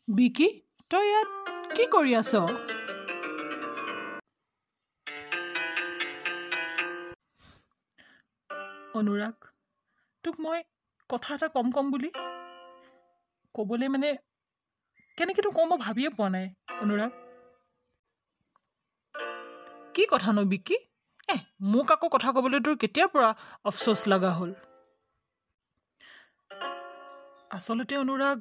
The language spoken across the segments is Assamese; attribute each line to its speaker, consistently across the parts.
Speaker 1: বিকি, তই ইয়াত কি কৰি আছ? অনুৰাগ, তোক মই কথা এটা কম বুলি ক'বলৈ কেনেকৈ তোক কওঁ মই ভাবিয়ে পোৱা নাই। অনুৰাগ, কি কথানো বিকি? মোক আকৌ কথা ক'বলৈ তোৰ কেতিয়াৰ পৰা অফচোচ লগা হ'ল? আচলতে অনুৰাগ,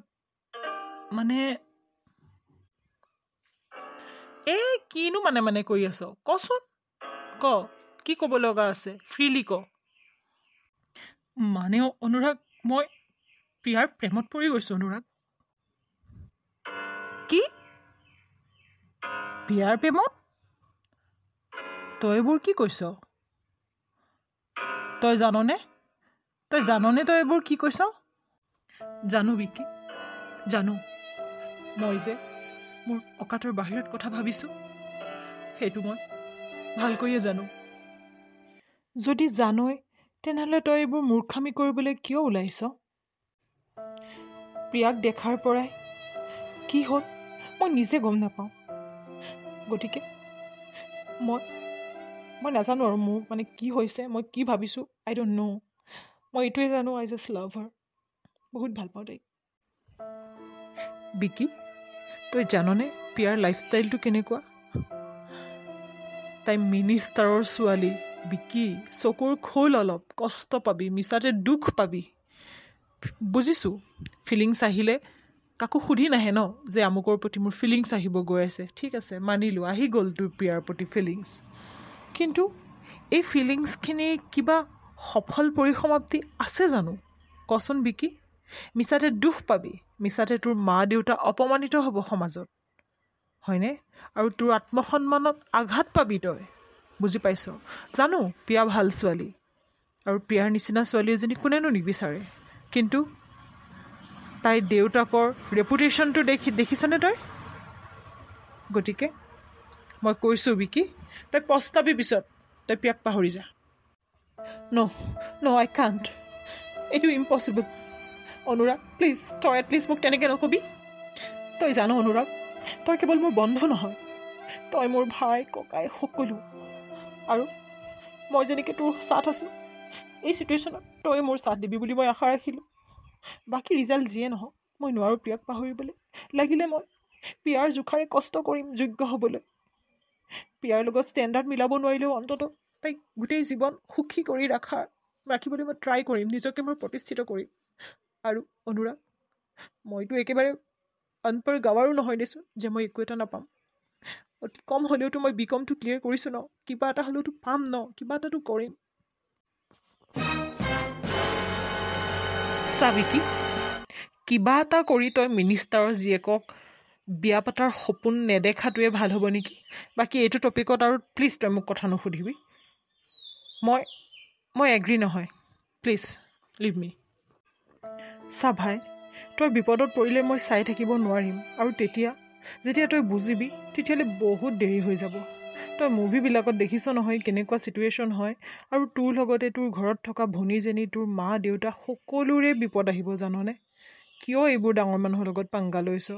Speaker 1: কিনো কৰি আছ? কচোন, ক, কি ক'ব লগা আছে? ফ্ৰীলি ক। অনুৰাগ, মই প্ৰিয়াৰ প্ৰেমত পৰি গৈছো। অনুৰাগ, কি? প্ৰিয়াৰ প্ৰেমত? তই এইবোৰ কি কৈছ? তই জাননে তই এইবোৰ কি কৈছ? জানো বিকি, জানো। মই যে মোৰ অকাতৰ বাহিৰত কথা ভাবিছো, সেইটো মই ভালকৈয়ে জানো। যদি জানই, তেনেহ'লে তই এইবোৰ মূৰ্খামি কৰিবলৈ কিয় ওলাইছ? প্ৰিয়াক দেখাৰ পৰাই কি হ'ল মই নিজে গম নাপাওঁ। গতিকে মই নাজানো আৰু মোৰ কি হৈছে, মই কি ভাবিছোঁ, আই ডোণ্ট ন'। মই এইটোৱে জানো, আই জাষ্ট লাভ হাৰ। বহুত ভাল পাওঁ তাইক। বিকি, তই জাননে প্ৰিয়াৰ লাইফষ্টাইলটো কেনেকুৱা? তাই মিনিষ্টাৰৰ ছোৱালী। বিকি, চকুৰ খোল, অলপ কষ্ট পাবি, মিছাতে দুখ পাবি। বুজিছোঁ, ফিলিংছ আহিলে কাকো সুধি নাহে ন, যে আমুকৰ প্ৰতি মোৰ ফিলিংছ আহিব গৈ আছে। ঠিক আছে, মানিলোঁ, আহি গ'ল তোৰ প্ৰিয়াৰ প্ৰতি ফিলিংছ। কিন্তু এই ফিলিংছখিনিৰ কিবা সফল পৰিসমাপ্তি আছে জানো? কচোন বিকি। মিছাতে দুখ পাবি, মিছাতে তোৰ মা দেউতা অপমানিত হ'ব সমাজত, হয়নে? আৰু তোৰ আত্মসন্মানত আঘাত পাবি তই। বুজি পাইছ? জানো প্ৰিয়া ভাল ছোৱালী, আৰু প্ৰিয়াৰ নিচিনা ছোৱালী এজনী কোনেনো নিবিচাৰে। কিন্তু তাইৰ দেউতাকৰ ৰেপুটেশ্যনটো দেখিছনে তই? গতিকে মই কৈছোঁ বিকি, তই পস্তাবি পিছত। তই প্ৰিয়াক পাহৰি যা। ন' আই কাণ্ট। এইটো ইম্পচিবল। অনুৰাগ, প্লিজ, তই এটলিষ্ট মোক তেনেকৈ নকবি। তই জানো অনুৰাগ, তই কেৱল মোৰ বন্ধু নহয়, তই মোৰ ভাই, ককাই, সকলো। আৰু মই যেনেকৈ তোৰ ছাথ আছোঁ, এই চিটুৱেশ্যনত তই মোৰ ছাথ দিবি বুলি মই আশা ৰাখিলোঁ। বাকী ৰিজাল্ট যিয়ে নহওক, মই নোৱাৰোঁ প্ৰিয়াক পাহৰিবলৈ। লাগিলে মই প্ৰিয়াৰ জোখাৰে কষ্ট কৰিম যোগ্য হ'বলৈ। প্ৰিয়াৰ লগত ষ্টেণ্ডাৰ্ড মিলাব নোৱাৰিলেও অন্ততঃ তাইক গোটেই জীৱন সুখী কৰি ৰাখিবলৈ মই ট্ৰাই কৰিম, নিজকে মই প্ৰতিষ্ঠিত কৰিম। আৰু অনুৰাগ, মইতো একেবাৰে অনপঢ় গাঁৱাৰো নহয় দেচোন যে মই একো এটা নাপাম। অতি কম হ'লেওতো মই বিকমটো ক্লিয়াৰ কৰিছোঁ ন, কিবা এটা হ'লেওতো পাম ন, কিবা এটাতো কৰিম। চাবিকি, কিবা এটা কৰি তই মিনিষ্টাৰৰ জীয়েকক বিয়া পতাৰ সপোন নেদেখাটোৱে ভাল হ'ব নেকি? বাকী এইটো টপিকত আৰু প্লিজ তই মোক কথা নুসুধিবি। মই এগ্ৰী নহয়। প্লিজ লিভ মি। চা ভাই, তই বিপদত পৰিলে মই চাই থাকিব নোৱাৰিম। আৰু যেতিয়া তই বুজিবি, তেতিয়াহ'লে বহুত দেৰি হৈ যাব। তই মুভিবিলাকত দেখিছ নহয় কেনেকুৱা চিটুৱেশ্যন হয়। আৰু তোৰ লগতে তোৰ ঘৰত থকা ভনীজনী, তোৰ মা দেউতা, সকলোৰে বিপদ আহিব, জাননে? কিয় এইবোৰ ডাঙৰ মানুহৰ লগত পাংগা লৈছ?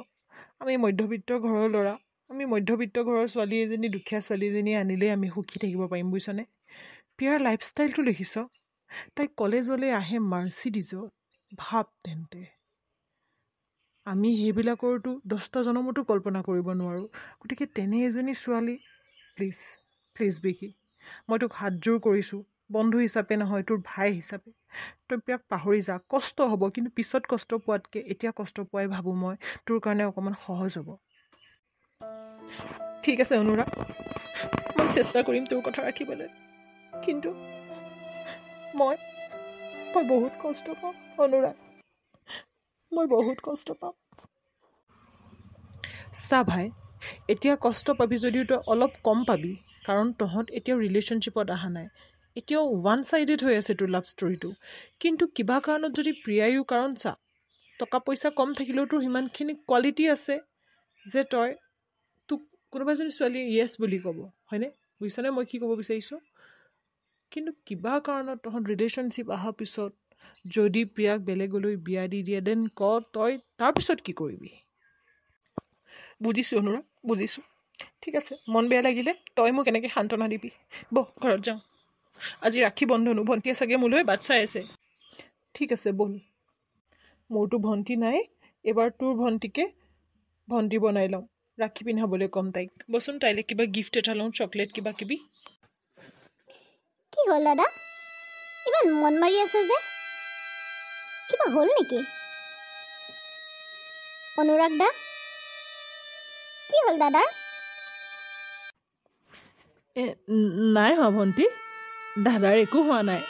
Speaker 1: আমি মধ্যবিত্ত ঘৰৰ ল'ৰা, আমি মধ্যবিত্ত ঘৰৰ ছোৱালী এজনী, দুখীয়া ছোৱালী এজনী আনিলেই আমি সুখী থাকিব পাৰিম, বুজিছনে? প্ৰিয়াৰ লাইফষ্টাইলটো দেখিছ? তাই কলেজলৈ আহে মাৰ্চিডিজত। ভাব তেন্তে, আমি সেইবিলাকৰতো 10টা জনমতো কল্পনা কৰিব নোৱাৰোঁ। গতিকে তেনে এজনী ছোৱালী, প্লিজ বিকি, মই তোক হাতযোৰ কৰিছোঁ, বন্ধু হিচাপে নহয়, তোৰ ভাই হিচাপে। তই প্ৰিয়াক পাহৰি যা। কষ্ট হ'ব, কিন্তু পিছত কষ্ট পোৱাতকৈ এতিয়া কষ্ট পোৱাই ভাবোঁ মই তোৰ কাৰণে অকণমান সহজ হ'ব। ঠিক আছে অনুৰাগ, মই চেষ্টা কৰিম তোৰ কথা ৰাখিবলৈ, কিন্তু মই বহুত কষ্ট পাম অনুৰাগ, মই বহুত কষ্ট পাম। চা ভাই, এতিয়া কষ্ট পাবি যদিও তই অলপ কম পাবি, কাৰণ তহঁত এতিয়াও ৰিলেশ্যনশ্বিপত অহা নাই। এতিয়াও ওৱান ছাইডেড হৈ আছে তোৰ লাভ ষ্টৰিটো। কিন্তু কিবা কাৰণত যদি প্ৰিয়ায়ো, কাৰণ চা, টকা পইচা কম থাকিলেও তোৰ সিমানখিনি কোৱালিটি আছে যে তোক কোনোবা এজনী ছোৱালীয়ে য়েছ বুলি ক'ব, হয়নে? বুজিছনে মই কি ক'ব বিচাৰিছোঁ? কিন্তু কিবা কাৰণত তহঁত ৰিলেশ্যনশ্বিপ অহাৰ পিছত যদি প্ৰিয়াক বেলেগলৈ বিয়া দি দিয়ে, দেন তই তাৰপিছত কি কৰিবি? বুজিছোঁ অনুৰাগ, বুজিছোঁ। ঠিক আছে, মন বেয়া লাগিলে তই মোক এনেকৈ সান্তনা দিবি। বহ ঘৰত যাওঁ, আজি ৰাখী বন্ধনো, ভণ্টিয়ে চাগে মোলৈ বাট চাই আছে। ঠিক আছে ব'ল। মোৰতো ভণ্টি নাই, এইবাৰ তোৰ ভণ্টিকে ভণ্টি বনাই লওঁ, ৰাখী পিন্ধাবলৈ ক'ম তাইক। বচোন তাইলৈ কিবা গিফ্ট এটা লওঁ, চকলেট কিবা কিবি।
Speaker 2: কি হ'ল দাদা, ইমান মন মাৰি আছে যে, কিবা হ'ল নেকি? অনুৰাগ দা, কি হ'ল দাদাৰ?
Speaker 1: নাই হোৱা ভণ্টি, দাদাৰ একো হোৱা নাই,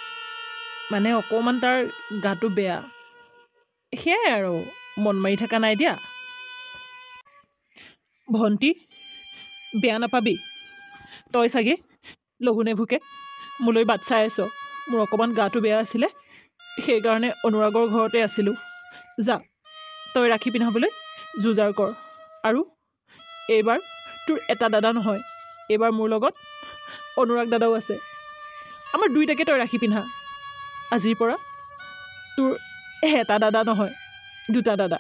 Speaker 1: মানে অকণমান তাৰ গাটো বেয়া, সেয়াই আৰু, মন মাৰি থকা নাই দিয়া। ভণ্টি বেয়া নাপাবি, তই চাগে লঘোণে ভোকে মোলৈ বাট চাই আছ। মোৰ অকণমান গাটো বেয়া আছিলে, সেইকাৰণে অনুৰাগৰ ঘৰতে আছিলোঁ। যা, তই ৰাখী পিন্ধাবলৈ যোজাৰ কৰ। আৰু এইবাৰ তোৰ এটা দাদা নহয়, এইবাৰ মোৰ লগত অনুৰাগ দাদাও আছে। আমাৰ দুইটাকে তই ৰাখী পিন্ধা। আজিৰ পৰা তোৰ এটা দাদা নহয়, দুটা দাদা।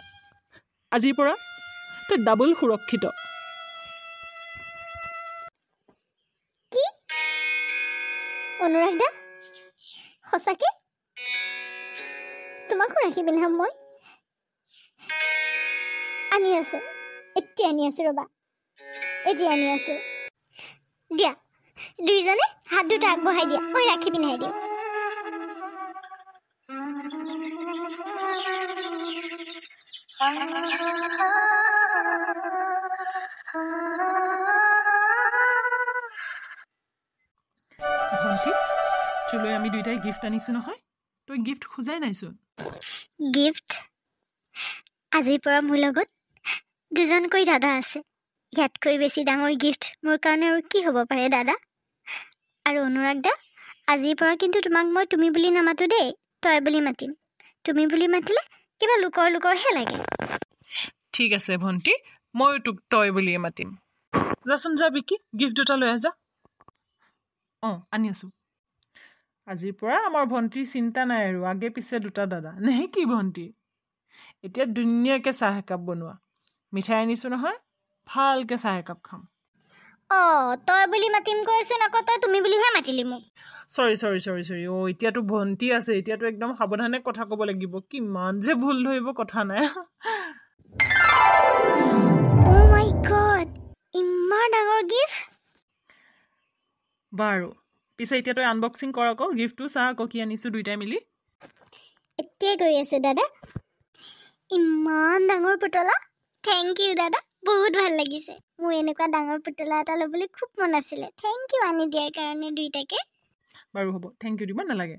Speaker 1: আজিৰ পৰা তই ডাবল সুৰক্ষিত।
Speaker 2: কি অনুৰাগ দা, সঁচাকে তোমাকো ৰাখি পিন্ধাম মই? আনি আছো, এতিয়া আনি আছো, ৰবা এতিয়া আনি আছো। দিয়া, দুইজনে হাত দুটা আগবঢ়াই দিয়া, মই ৰাখি পিন্ধাই দিওঁ।
Speaker 1: ভণ্টি, তোলৈ আমি দুইটাই গিফ্ট আনিছোঁ নহয়, তই গিফ্ট খোজাই নাইচোন।
Speaker 2: গিফ্ট? আজিৰ পৰা মোৰ লগত দুজনকৈ দাদা আছে, ইয়াতকৈ বেছি ডাঙৰ গিফ্ট মোৰ কাৰণে আৰু কি হ'ব পাৰে দাদা? আৰু অনুৰাগ দা, আজিৰ পৰা কিন্তু তোমাক মই তুমি বুলি নামাতো দেই, তই বুলি মাতিম। তুমি বুলি মাতিলে কিবা লোকৰহে লাগে।
Speaker 1: ঠিক আছে ভণ্টি, ময়ো তোক তই বুলিয়ে মাতিম। যাচোন যা বিকি, গিফ্ট দুটা লৈ আহ যা। অঁ, আনি আছোঁ। আজিৰ পৰা আমাৰ ভণ্টিৰ চিন্তা নাই আৰু, আগে পিছে দুটা দাদা, নে কি ভণ্টি? এতিয়া ধুনীয়াকৈ চাহ একাপ বনোৱা, মিঠাই আনিছোঁ নহয়, ভালকৈ চাহ একাপ খাম।
Speaker 2: অঁ, তই বুলি মাতিম কৈছোন, আকৌ তই তুমি বুলিহে মাতিলি মোক।
Speaker 1: চৰি। অঁ, এতিয়াতো ভণ্টি আছে, এতিয়াতো একদম সাৱধানে কথা ক'ব লাগিব। কিমান যে ভুল ধৰিব, কথা নাই।
Speaker 2: অ' মাই গড, ইমান ডাঙৰ গিফ্ট।
Speaker 1: বাৰু পিছে এতিয়া তই আনবক্সিং কৰ আকৌ গিফ্টটো, চা আকৌ কি আনিছোঁ দুইটাই মিলি।
Speaker 2: এতিয়াই কৰি আছে দাদা। ইমান ডাঙৰ পুতলা, থেংক ইউ দাদা, বহুত ভাল লাগিছে। মোৰ এনেকুৱা ডাঙৰ পুতলা এটা ল'বলৈ খুব মন আছিলে। থেংক ইউ আনি দিয়াৰ কাৰণে দুইটাকে।
Speaker 1: বাৰু হ'ব, থেংক ইউ দিব নালাগে।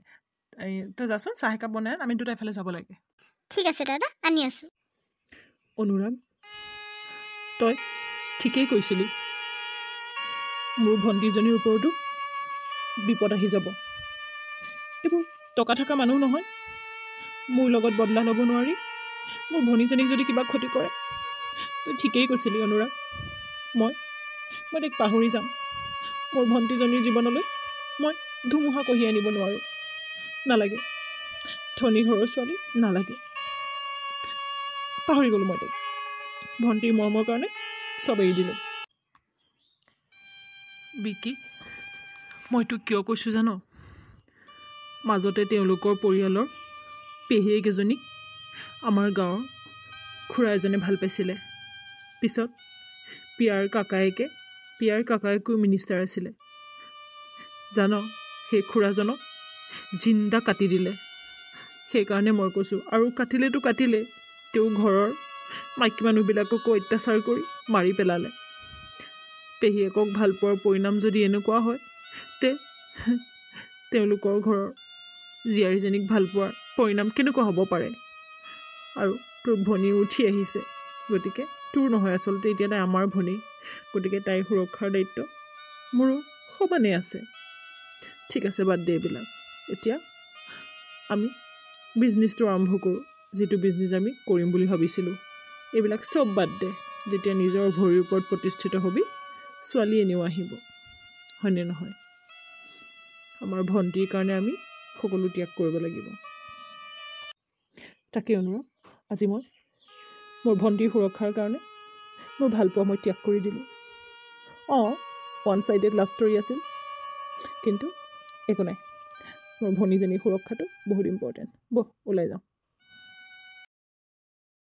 Speaker 1: তই যাচোন চাহ একাপ বনাই, আমি দুটা এফালে যাব লাগে।
Speaker 2: ঠিক আছে দাদা, আনি আছোঁ।
Speaker 1: অনুৰাগ, তই ঠিকেই কৈছিলি, মোৰ ভণ্টিজনীৰ ওপৰতো বিপদ আহি যাব। এইবোৰ টকা থকা মানুহ নহয়, মোৰ লগত বদলা ল'ব নোৱাৰি। মোৰ ভনীজনীক যদি কিবা ক্ষতি কৰে, তই ঠিকেই কৈছিলি অনুৰাগ। মই তাইক পাহৰি যাম। মোৰ ভণ্টিজনীৰ জীৱনলৈ মই ধুমুহা কঢ়িয়াই আনিব নোৱাৰোঁ। নালাগে, ধনী ঘৰৰ ছোৱালী নালাগে। পাহৰি গ'লোঁ মই তাইক। ভণ্টিৰ মৰমৰ কাৰণে চব এৰি দিলোঁ। বিকি, মই তোক কিয় কৈছোঁ জানো? মাজতে তেওঁলোকৰ পৰিয়ালৰ পেহীয়েকেইজনীক আমাৰ গাঁৱৰ খুৰা এজনে ভাল পাইছিলে। পিছত পিয়াৰ কাকায়েকো মিনিষ্টাৰ আছিলে। জান, সেই খুৰাজনক জিন্দা কাটি দিলে। সেইকাৰণে মই কৈছোঁ, আৰু কাটিলেতো কাটিলেই, তেওঁ ঘৰৰ মাইকী মানুহবিলাককো অত্যাচাৰ কৰি মাৰি পেলালে। পেহীয়েকক ভাল পোৱাৰ পৰিণাম যদি এনেকুৱা হয়, তেওঁলোকৰ ঘৰৰ জীয়াৰীজনীক ভাল পোৱাৰ পৰিণাম কেনেকুৱা হ'ব পাৰে? আৰু তোৰ ভনীও উঠি আহিছে, গতিকে তোৰ নহয় আচলতে, এতিয়া তাই আমাৰ ভনী, গতিকে তাইৰ সুৰক্ষাৰ দায়িত্ব মোৰো সমানে আছে। ঠিক আছে, বাদ দে এইবিলাক। এতিয়া আমি বিজনেছটো আৰম্ভ কৰোঁ, যিটো বিজনেছ আমি কৰিম বুলি ভাবিছিলোঁ। এইবিলাক চব বাদ দে। যেতিয়া নিজৰ ভৰিৰ ওপৰত প্ৰতিষ্ঠিত হ'বি, ছোৱালী এনেও আহিব, হয়নে নহয়? আমাৰ ভণ্টিৰ কাৰণে আমি সকলো ত্যাগ কৰিব লাগিব। তাকে অনুৰাগ, আজি মই মোৰ ভণ্টিৰ সুৰক্ষাৰ কাৰণে মোৰ ভালপোৱা মই ত্যাগ কৰি দিলোঁ। অঁ, ওৱান ছাইডেড লাভ ষ্টৰী আছিল, কিন্তু একো নাই, মোৰ ভনীজনীৰ সুৰক্ষাটো বহুত ইম্পৰ্টেণ্ট। বহ ওলাই যাওঁ।